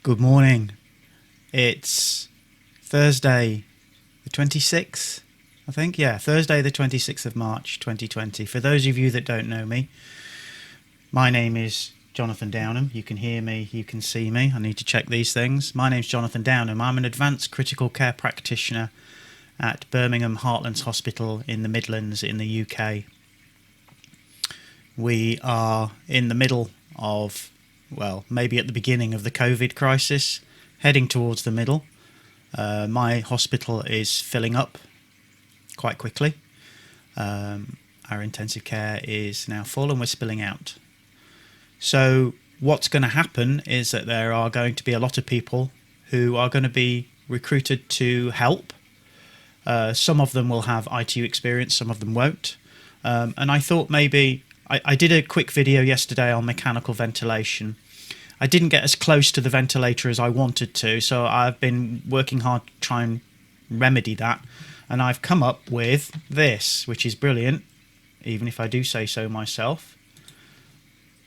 Good morning. It's Thursday the 26th, I think. Yeah, Thursday the 26th of March 2020. For those of you that don't know me, my name is Jonathan Downham. You can hear me, you can see me. I need to check these things. My name's Jonathan Downham. I'm an advanced critical care practitioner at Birmingham Heartlands Hospital in the Midlands in the UK. We are in the middle of, well, maybe at the beginning of the COVID crisis, heading towards the middle. My hospital is filling up quite quickly. Our intensive care is now full and we're spilling out. So what's going to happen is that there are going to be a lot of people who are going to be recruited to help. Some of them will have ITU experience, some of them won't. And I thought maybe I did a quick video yesterday on mechanical ventilation. I didn't get as close to the ventilator as I wanted to, so I've been working hard to try and remedy that. And I've come up with this, which is brilliant, even if I do say so myself.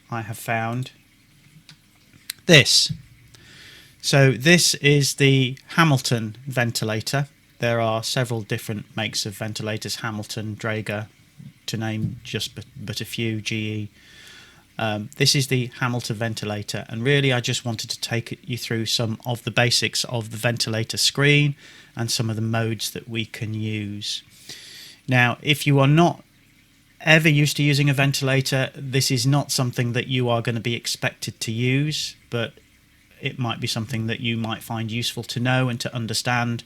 I have found this. So this is the Hamilton ventilator. There are several different makes of ventilators, Hamilton, Draeger, to name just but a few, GE. This is the Hamilton ventilator, and really I just wanted to take you through some of the basics of the ventilator screen and some of the modes that we can use. Now, if you are not ever used to using a ventilator, this is not something that you are going to be expected to use, but it might be something that you might find useful to know and to understand,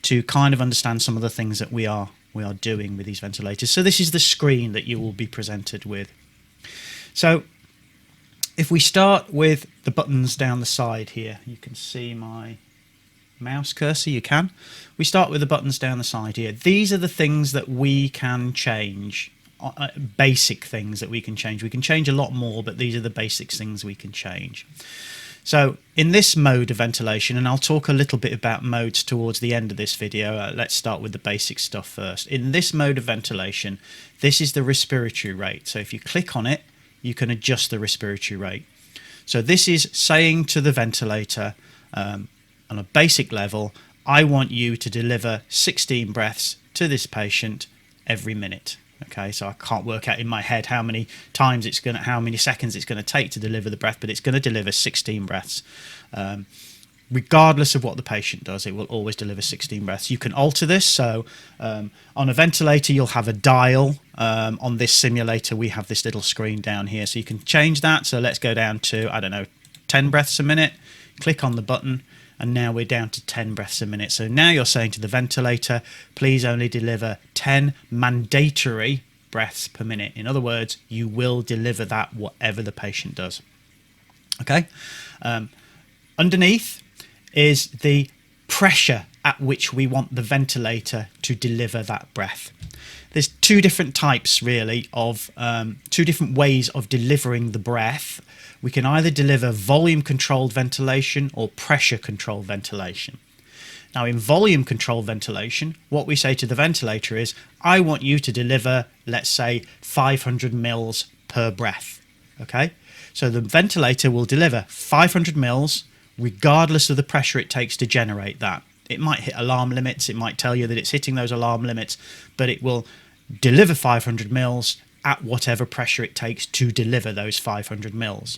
to kind of understand some of the things that we are doing with these ventilators. So this is the screen that you will be presented with. So if we start with the buttons down the side here, you can see my mouse cursor, you can. We start with the buttons down the side here. These are the things that we can change, basic things that we can change. We can change a lot more, but these are the basic things we can change. So in this mode of ventilation, and I'll talk a little bit about modes towards the end of this video, let's start with the basic stuff first. In this mode of ventilation, this is the respiratory rate. So if you click on it, you can adjust the respiratory rate. So this is saying to the ventilator, on a basic level, I want you to deliver 16 breaths to this patient every minute. Okay, so I can't work out in my head how many seconds it's going to take to deliver the breath, but it's going to deliver 16 breaths. Regardless of what the patient does, it will always deliver 16 breaths. You can alter this. So on a ventilator, you'll have a dial. On this simulator, we have this little screen down here, so you can change that. So let's go down to, I don't know, 10 breaths a minute. Click on the button, and now we're down to 10 breaths a minute. So now you're saying to the ventilator, please only deliver 10 mandatory breaths per minute. In other words, you will deliver that whatever the patient does. Okay. Underneath is the pressure at which we want the ventilator to deliver that breath. There's two different types, really, of two different ways of delivering the breath. We can either deliver volume-controlled ventilation or pressure-controlled ventilation. Now, in volume-controlled ventilation, what we say to the ventilator is, I want you to deliver, let's say, 500 mils per breath. Okay? So the ventilator will deliver 500 mils regardless of the pressure it takes to generate that. It might hit alarm limits, it might tell you that it's hitting those alarm limits, but it will deliver 500 mils at whatever pressure it takes to deliver those 500 mils.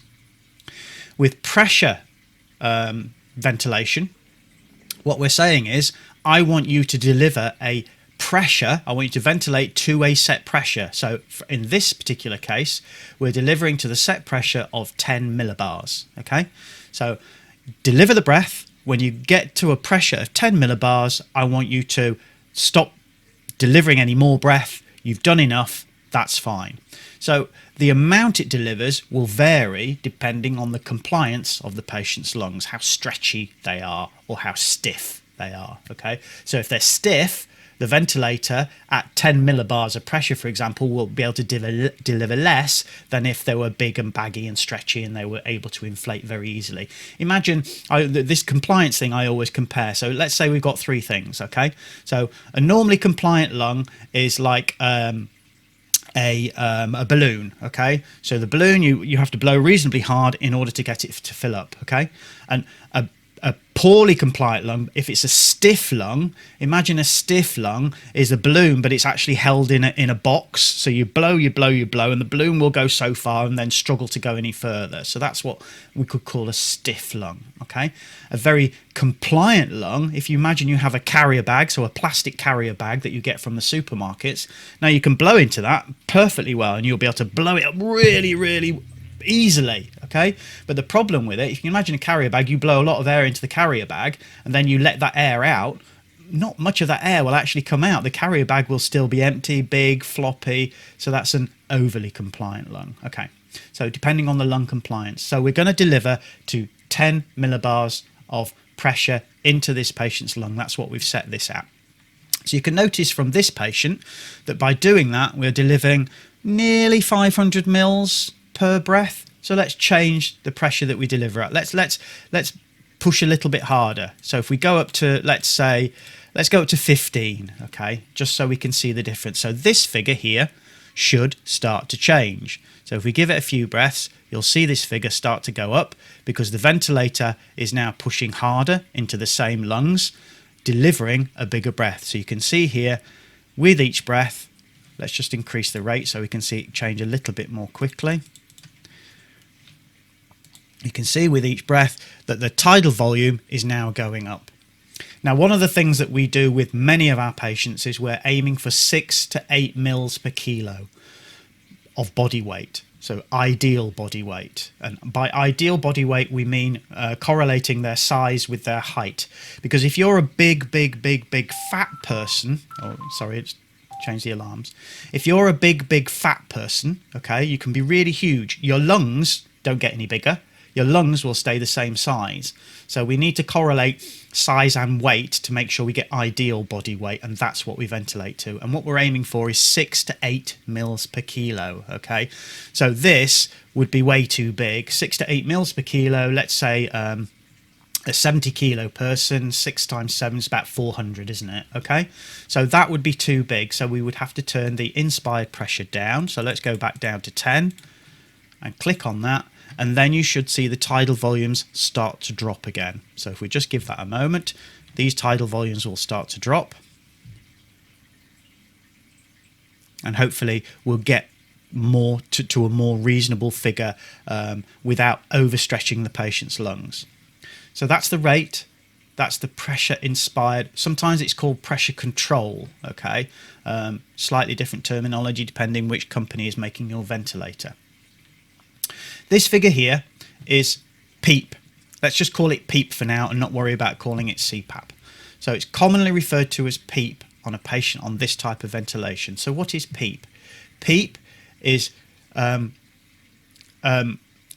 With pressure ventilation, what we're saying is, I want you to deliver a pressure, I want you to ventilate to a set pressure. So in this particular case, we're delivering to the set pressure of 10 millibars. Okay, so deliver the breath. When you get to a pressure of 10 millibars, I want you to stop delivering any more breath. You've done enough, that's fine. So the amount it delivers will vary depending on the compliance of the patient's lungs, how stretchy they are or how stiff they are. Okay, so if they're stiff, the ventilator at 10 millibars of pressure, for example, will be able to deliver less than if they were big and baggy and stretchy and they were able to inflate very easily. Imagine this compliance thing I always compare. So let's say we've got three things, okay? So a normally compliant lung is like a balloon. Okay, so the balloon, you have to blow reasonably hard in order to get it to fill up. Okay, and a poorly compliant lung, if it's a stiff lung, imagine a stiff lung is a balloon, but it's actually held in a box. So you blow, and the balloon will go so far and then struggle to go any further. So that's what we could call a stiff lung. Okay, a very compliant lung, if you imagine you have a carrier bag, so a plastic carrier bag that you get from the supermarkets. Now you can blow into that perfectly well, and you'll be able to blow it up really, really easily. Okay, but the problem with it, if you can imagine a carrier bag, you blow a lot of air into the carrier bag and then you let that air out, not much of that air will actually come out. The carrier bag will still be empty, big, floppy. So that's an overly compliant lung. Okay, so depending on the lung compliance, so we're going to deliver to 10 millibars of pressure into this patient's lung. That's what we've set this at. So you can notice from this patient that by doing that, we're delivering nearly 500 mils per breath. So let's change the pressure that we deliver at. Let's push a little bit harder. So if we go up to, let's go up to 15, okay, just so we can see the difference. So this figure here should start to change. So if we give it a few breaths, you'll see this figure start to go up because the ventilator is now pushing harder into the same lungs, delivering a bigger breath. So you can see here with each breath, let's just increase the rate so we can see it change a little bit more quickly. You can see with each breath that the tidal volume is now going up. Now, one of the things that we do with many of our patients is we're aiming for 6 to 8 mils per kilo of body weight. So ideal body weight. And by ideal body weight, we mean correlating their size with their height. Because if you're a big fat person, oh, sorry, it's changed the alarms. If you're a big fat person, okay, you can be really huge. Your lungs don't get any bigger. Your lungs will stay the same size. So we need to correlate size and weight to make sure we get ideal body weight, and that's what we ventilate to. And what we're aiming for is 6 to 8 mils per kilo, okay? So this would be way too big. 6 to 8 mils per kilo, let's say a 70 kilo person, 6 times 7 is about 400, isn't it? Okay, so that would be too big. So we would have to turn the inspired pressure down. So let's go back down to 10 and click on that. And then you should see the tidal volumes start to drop again. So if we just give that a moment, these tidal volumes will start to drop. And hopefully we'll get more to a more reasonable figure without overstretching the patient's lungs. So that's the rate. That's the pressure inspired. Sometimes it's called pressure control, okay? Slightly different terminology depending which company is making your ventilator. This figure here is PEEP. Let's just call it PEEP for now and not worry about calling it CPAP. So it's commonly referred to as PEEP on a patient on this type of ventilation. So what is PEEP? PEEP is end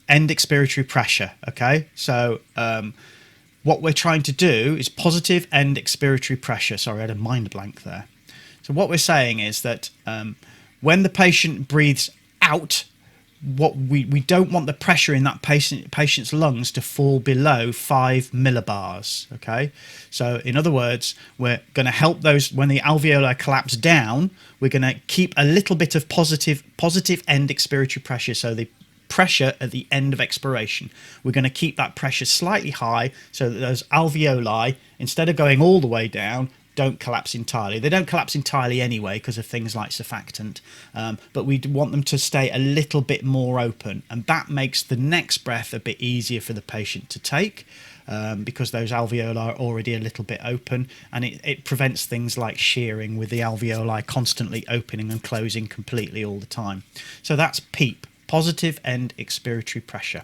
expiratory pressure, okay? So what we're trying to do is positive end expiratory pressure. Sorry, I had a mind blank there. So what we're saying is that when the patient breathes out, what we don't want the pressure in that patient's lungs to fall below 5 millibars. Okay, so in other words, we're going to help those when the alveoli collapse down. We're going to keep a little bit of positive end expiratory pressure. So the pressure at the end of expiration, we're going to keep that pressure slightly high so that those alveoli, instead of going all the way down, don't collapse entirely. They don't collapse entirely anyway because of things like surfactant, but we want them to stay a little bit more open, and that makes the next breath a bit easier for the patient to take because those alveoli are already a little bit open, and it prevents things like shearing with the alveoli constantly opening and closing completely all the time. So that's PEEP, positive end expiratory pressure.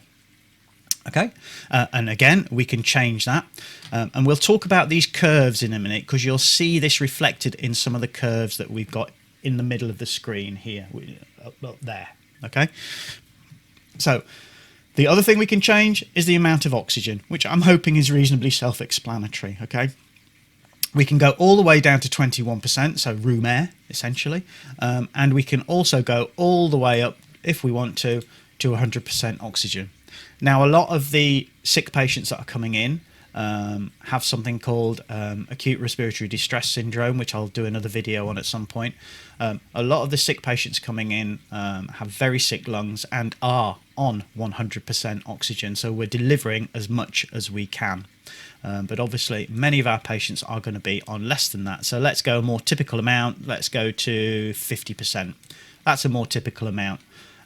Okay, and again, we can change that. And we'll talk about these curves in a minute because you'll see this reflected in some of the curves that we've got in the middle of the screen here, up there. Okay, so the other thing we can change is the amount of oxygen, which I'm hoping is reasonably self-explanatory. Okay, we can go all the way down to 21%, so room air, essentially. And we can also go all the way up, if we want to 100% oxygen. Now, a lot of the sick patients that are coming in, have something called acute respiratory distress syndrome, which I'll do another video on at some point. A lot of the sick patients coming in have very sick lungs and are on 100% oxygen, so we're delivering as much as we can. But obviously many of our patients are going to be on less than that. So let's go a more typical amount. Let's go to 50%. That's a more typical amount.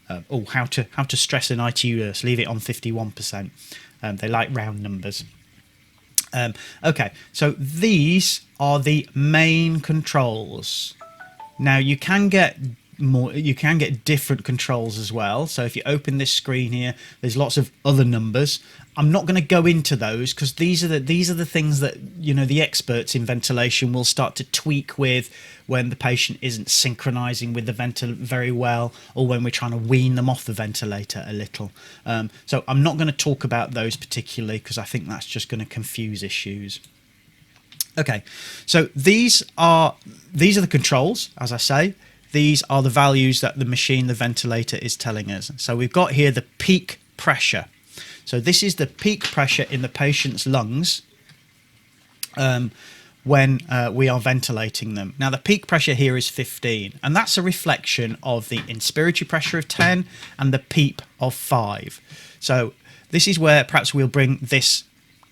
How to stress an ITU nurse? Leave it on 51%. They like round numbers. Okay, so these are the main controls. Now you can get different controls as well. So if you open this screen here, there's lots of other numbers. I'm not going to go into those because these are the things that, you know, the experts in ventilation will start to tweak with when the patient isn't synchronizing with the ventilator very well, or when we're trying to wean them off the ventilator a little. So I'm not going to talk about those particularly because I think that's just going to confuse issues. Okay, so these are the controls, as I say. These are the values that the machine, the ventilator, is telling us. So we've got here the peak pressure. So this is the peak pressure in the patient's lungs when we are ventilating them. Now the peak pressure here is 15, and that's a reflection of the inspiratory pressure of 10 and the PEEP of 5. So this is where perhaps we'll bring this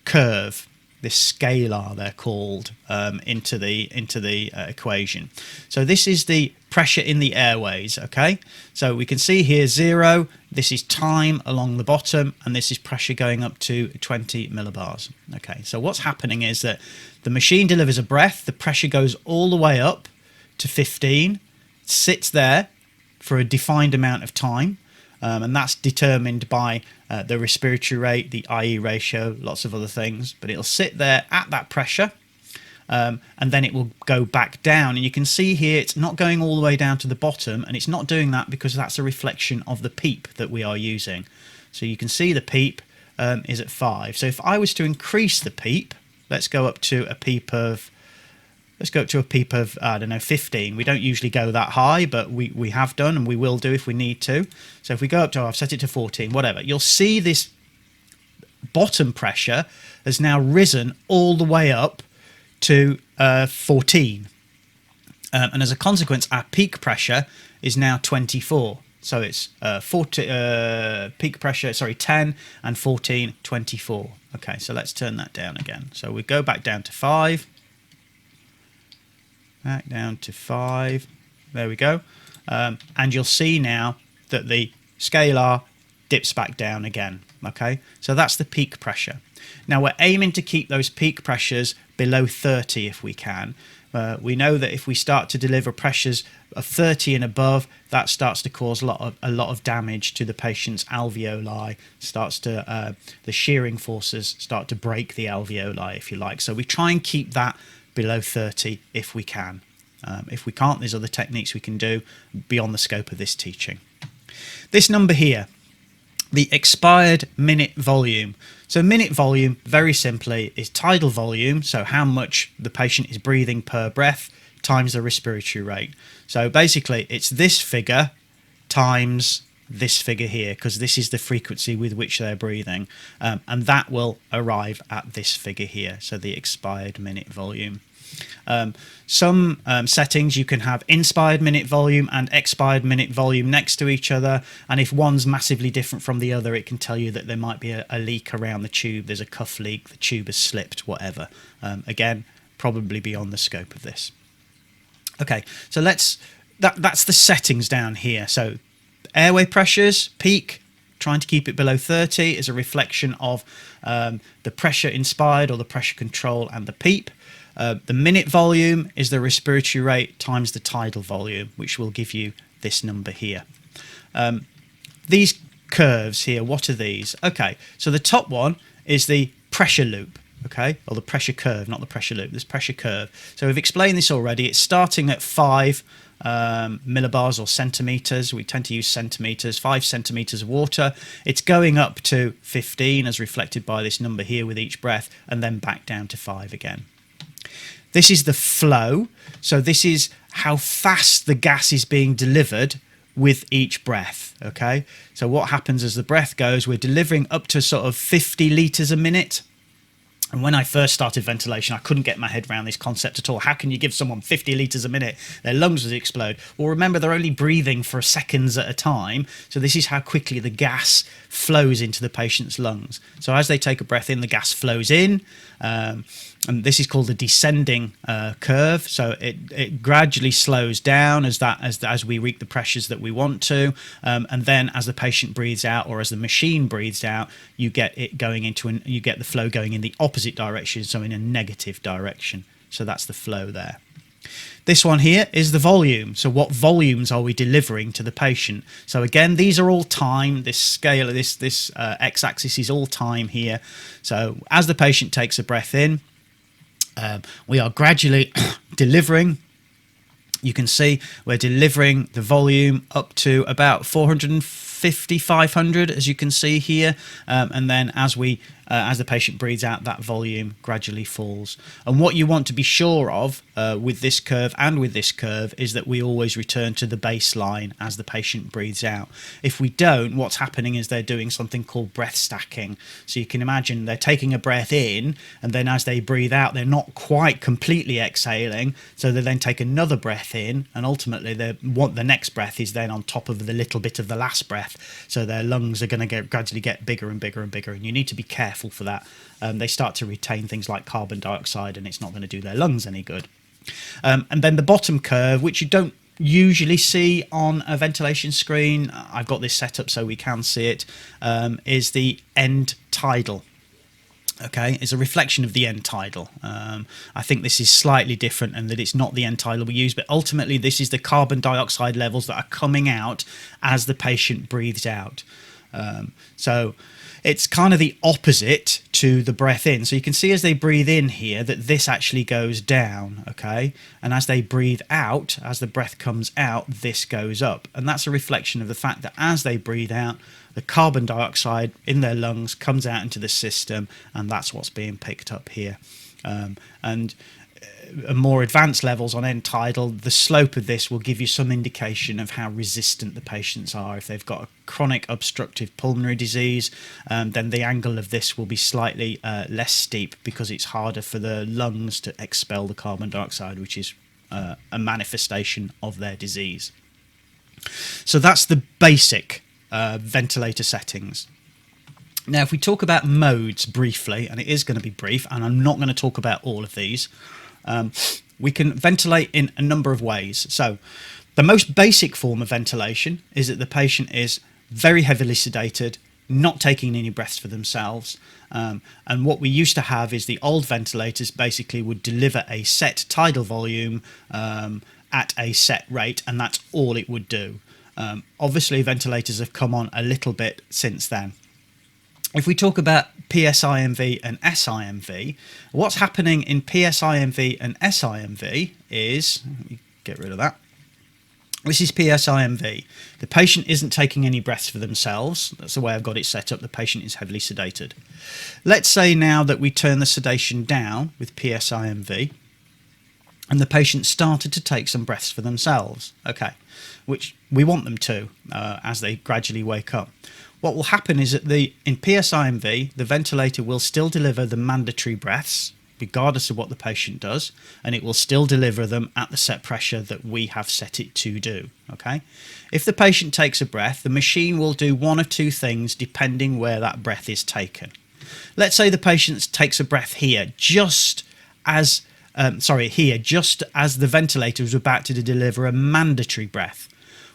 curve, this scalar they're called, into the equation. So this is the pressure in the airways. Okay, so we can see here 0, this is time along the bottom, and this is pressure going up to 20 millibars. Okay, so what's happening is that the machine delivers a breath, the pressure goes all the way up to 15, sits there for a defined amount of time, and that's determined by the respiratory rate, the IE ratio, lots of other things, but it'll sit there at that pressure, and then it will go back down. And you can see here it's not going all the way down to the bottom, and it's not doing that because that's a reflection of the PEEP that we are using. So you can see the PEEP is at 5. So if I was to increase the PEEP, let's go up to a PEEP of, I don't know, 15. We don't usually go that high, but we have done, and we will do if we need to. So if we go up to, I've set it to 14, whatever, you'll see this bottom pressure has now risen all the way up to 14. And as a consequence, our peak pressure is now 24. So it's 10 and 14, 24. Okay, so let's turn that down again. So we go back down to 5. Back down to 5. There we go. And you'll see now that the scalar dips back down again. Okay, so that's the peak pressure. Now we're aiming to keep those peak pressures below 30 if we can. We know that if we start to deliver pressures of 30 and above, that starts to cause a lot of damage to the patient's alveoli. The shearing forces start to break the alveoli, if you like. So we try and keep that below 30 if we can. If we can't, there's other techniques we can do beyond the scope of this teaching. This number here, the expired minute volume. So minute volume, very simply, is tidal volume, so how much the patient is breathing per breath, times the respiratory rate. So basically, it's this figure times this figure here, because this is the frequency with which they're breathing, and that will arrive at this figure here, so the expired minute volume. Some settings you can have inspired minute volume and expired minute volume next to each other, and if one's massively different from the other, it can tell you that there might be a leak around the tube, there's a cuff leak, the tube has slipped, whatever. Again, probably beyond the scope of this. Okay, so that's the settings down here. So airway pressures, peak, trying to keep it below 30 is a reflection of the pressure inspired or the pressure control and the PEEP. The minute volume is the respiratory rate times the tidal volume, which will give you this number here. These curves here, what are these? Okay, so the top one is the pressure loop, okay, or the pressure curve, not the pressure loop, this pressure curve. So we've explained this already. It's starting at 5 millibars or centimeters. We tend to use centimeters, 5 centimeters of water. It's going up to 15 as reflected by this number here with each breath, and then back down to 5 again. This is the flow, so this is how fast the gas is being delivered with each breath, okay? So what happens as the breath goes, we're delivering up to sort of 50 litres a minute, And when I first started ventilation, I couldn't get my head around this concept at all. How can you give someone 50 litres a minute? Their lungs would explode. Well, remember, they're only breathing for seconds at a time. So this is how quickly the gas flows into the patient's lungs. So as they take a breath in, the gas flows in. And this is called the descending curve. So it gradually slows down as we reach the pressures that we want to, and then as the patient breathes out, or as the machine breathes out, you get it going you get the flow going in the opposite direction, so in a negative direction. So that's the flow there. This one here is the volume. So what volumes are we delivering to the patient? So again, these are all time. This scale, this x-axis is all time here. So as the patient takes a breath in, we are gradually delivering. You can see we're delivering the volume up to about 450, 500, as you can see here. And then as the patient breathes out, that volume gradually falls. And what you want to be sure of with this curve and with this curve is that we always return to the baseline as the patient breathes out. If we don't, what's happening is they're doing something called breath stacking. So you can imagine they're taking a breath in, and then as they breathe out, they're not quite completely exhaling. So they then take another breath in, and ultimately the next breath is then on top of the little bit of the last breath. So their lungs are going to gradually get bigger and bigger and bigger, and you need to be careful for that. They start to retain things like carbon dioxide, and it's not going to do their lungs any good. And then the bottom curve, which you don't usually see on a ventilation screen, I've got this set up so we can see it, is the end tidal. Okay, it's a reflection of the end tidal. I think this is slightly different, and that it's not the end tidal we use, but ultimately this is the carbon dioxide levels that are coming out as the patient breathes out. So it's kind of the opposite to the breath in. So you can see as they breathe in here that this actually goes down, okay? And as they breathe out, as the breath comes out, this goes up. And that's a reflection of the fact that as they breathe out, the carbon dioxide in their lungs comes out into the system, and that's what's being picked up here. And more advanced levels on end tidal, the slope of this will give you some indication of how resistant the patients are. If they've got a chronic obstructive pulmonary disease, then the angle of this will be slightly less steep, because it's harder for the lungs to expel the carbon dioxide, which is a manifestation of their disease. So that's the basic ventilator settings. Now, if we talk about modes briefly, and it is going to be brief, and I'm not going to talk about all of these, we can ventilate in a number of ways. So the most basic form of ventilation is that the patient is very heavily sedated, not taking any breaths for themselves. And what we used to have is the old ventilators basically would deliver a set tidal volume at a set rate, and that's all it would do. Obviously, ventilators have come on a little bit since then. If we talk about PSIMV and SIMV, what's happening in PSIMV and SIMV is, let me get rid of that. This is PSIMV. The patient isn't taking any breaths for themselves. That's the way I've got it set up. The patient is heavily sedated. Let's say now that we turn the sedation down with PSIMV, and the patient started to take some breaths for themselves, okay, which we want them to as they gradually wake up. What will happen is that in PSIMV, the ventilator will still deliver the mandatory breaths, regardless of what the patient does, and it will still deliver them at the set pressure that we have set it to do, okay? If the patient takes a breath, the machine will do one of two things depending where that breath is taken. Let's say the patient takes a breath here, just as the ventilator is about to deliver a mandatory breath.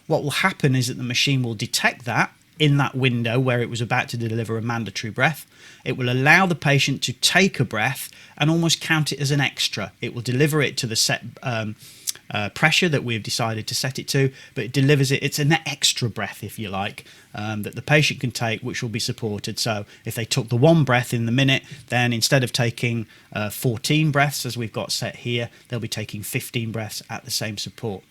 What will happen is that the machine will detect that in that window where it was about to deliver a mandatory breath. It will allow the patient to take a breath and almost count it as an extra. It will deliver it to the set pressure that we've decided to set it to, but it delivers it. It's an extra breath, if you like, that the patient can take, which will be supported. So if they took the one breath in the minute, then instead of taking 14 breaths as we've got set here, they'll be taking 15 breaths at the same support.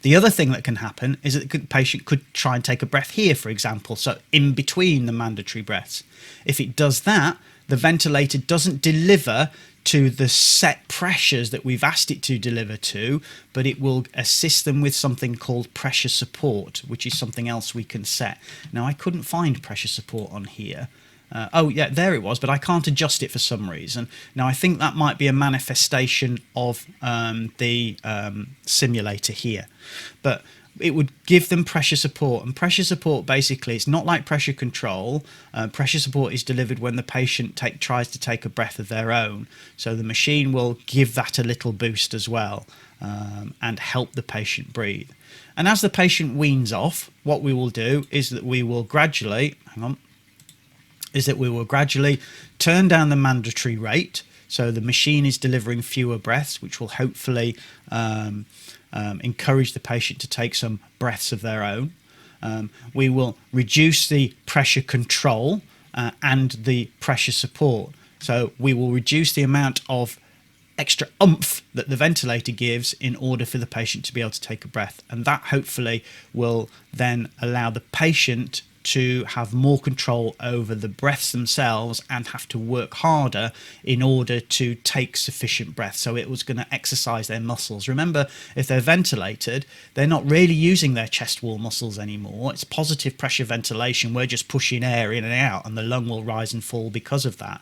The other thing that can happen is that the patient could try and take a breath here, for example, so in between the mandatory breaths. If it does that, the ventilator doesn't deliver to the set pressures that we've asked it to deliver to, but it will assist them with something called pressure support, which is something else we can set. Now, I couldn't find pressure support on here, Oh, yeah, there it was, but I can't adjust it for some reason. Now, I think that might be a manifestation of the simulator here. But it would give them pressure support. And pressure support, basically, it's not like pressure control. Pressure support is delivered when the patient tries to take a breath of their own. So the machine will give that a little boost as well and help the patient breathe. And as the patient weans off, what we will do is that we will gradually, turn down the mandatory rate. So the machine is delivering fewer breaths, which will hopefully encourage the patient to take some breaths of their own. We will reduce the pressure control and the pressure support. So we will reduce the amount of extra oomph that the ventilator gives in order for the patient to be able to take a breath. And that hopefully will then allow the patient to have more control over the breaths themselves and have to work harder in order to take sufficient breath. So it was going to exercise their muscles. Remember, if they're ventilated, they're not really using their chest wall muscles anymore. It's positive pressure ventilation. We're just pushing air in and out, and the lung will rise and fall because of that.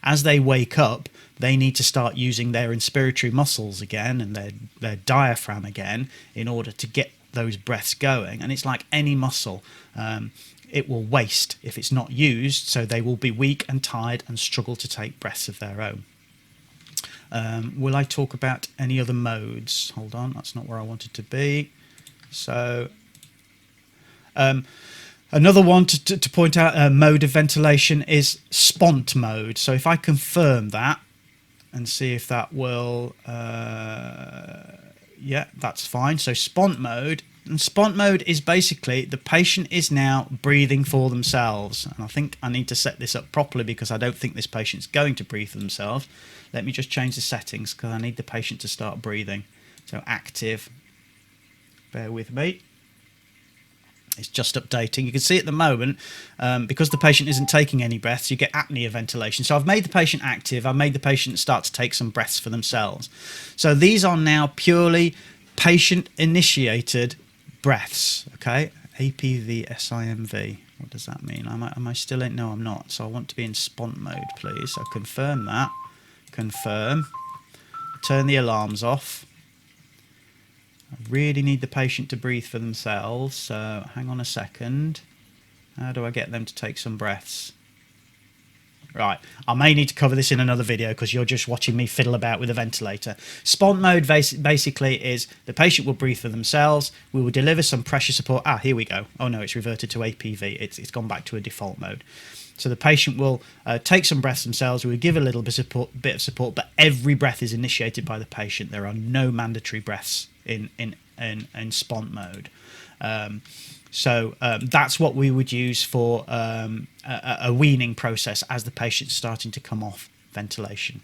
As they wake up, they need to start using their inspiratory muscles again and their diaphragm again in order to get those breaths going. And it's like any muscle. It will waste if it's not used, so they will be weak and tired and struggle to take breaths of their own. Will I talk about any other modes? Hold on, that's not where I wanted to be. So another one to point out, mode of ventilation is SPONT mode. So if I confirm that and see if that will, yeah, that's fine. So SPONT mode. And SPONT mode is basically the patient is now breathing for themselves. And I think I need to set this up properly because I don't think this patient's going to breathe for themselves. Let me just change the settings because I need the patient to start breathing. So active, bear with me. It's just updating. You can see at the moment, because the patient isn't taking any breaths, you get apnea ventilation. So I've made the patient active. I've made the patient start to take some breaths for themselves. So these are now purely patient-initiated breaths. Okay, APV SIMV. What does that mean? Am I still in? No, I'm not. So I want to be in SPONT mode, please. So confirm that. Confirm. Turn the alarms off. I really need the patient to breathe for themselves. So hang on a second. How do I get them to take some breaths? Right, I may need to cover this in another video because you're just watching me fiddle about with a ventilator. SPONT mode basically is the patient will breathe for themselves. We will deliver some pressure support. Ah, here we go. Oh no, it's reverted to APV. It's gone back to a default mode. So the patient will take some breaths themselves. We will give a little bit of support, but every breath is initiated by the patient. There are no mandatory breaths in SPONT mode. So that's what we would use for a weaning process as the patient's starting to come off ventilation.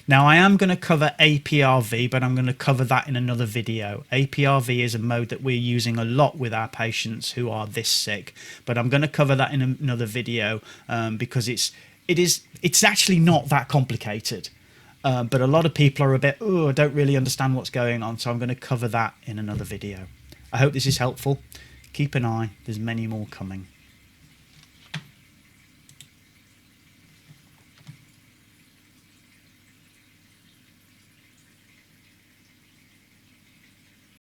Now I am going to cover APRV, but I'm going to cover that in another video. APRV is a mode that we're using a lot with our patients who are this sick, but I'm going to cover that in another video because it's actually not that complicated. But a lot of people are a bit, oh, I don't really understand what's going on, so I'm going to cover that in another video. I hope this is helpful. Keep an eye, there's many more coming.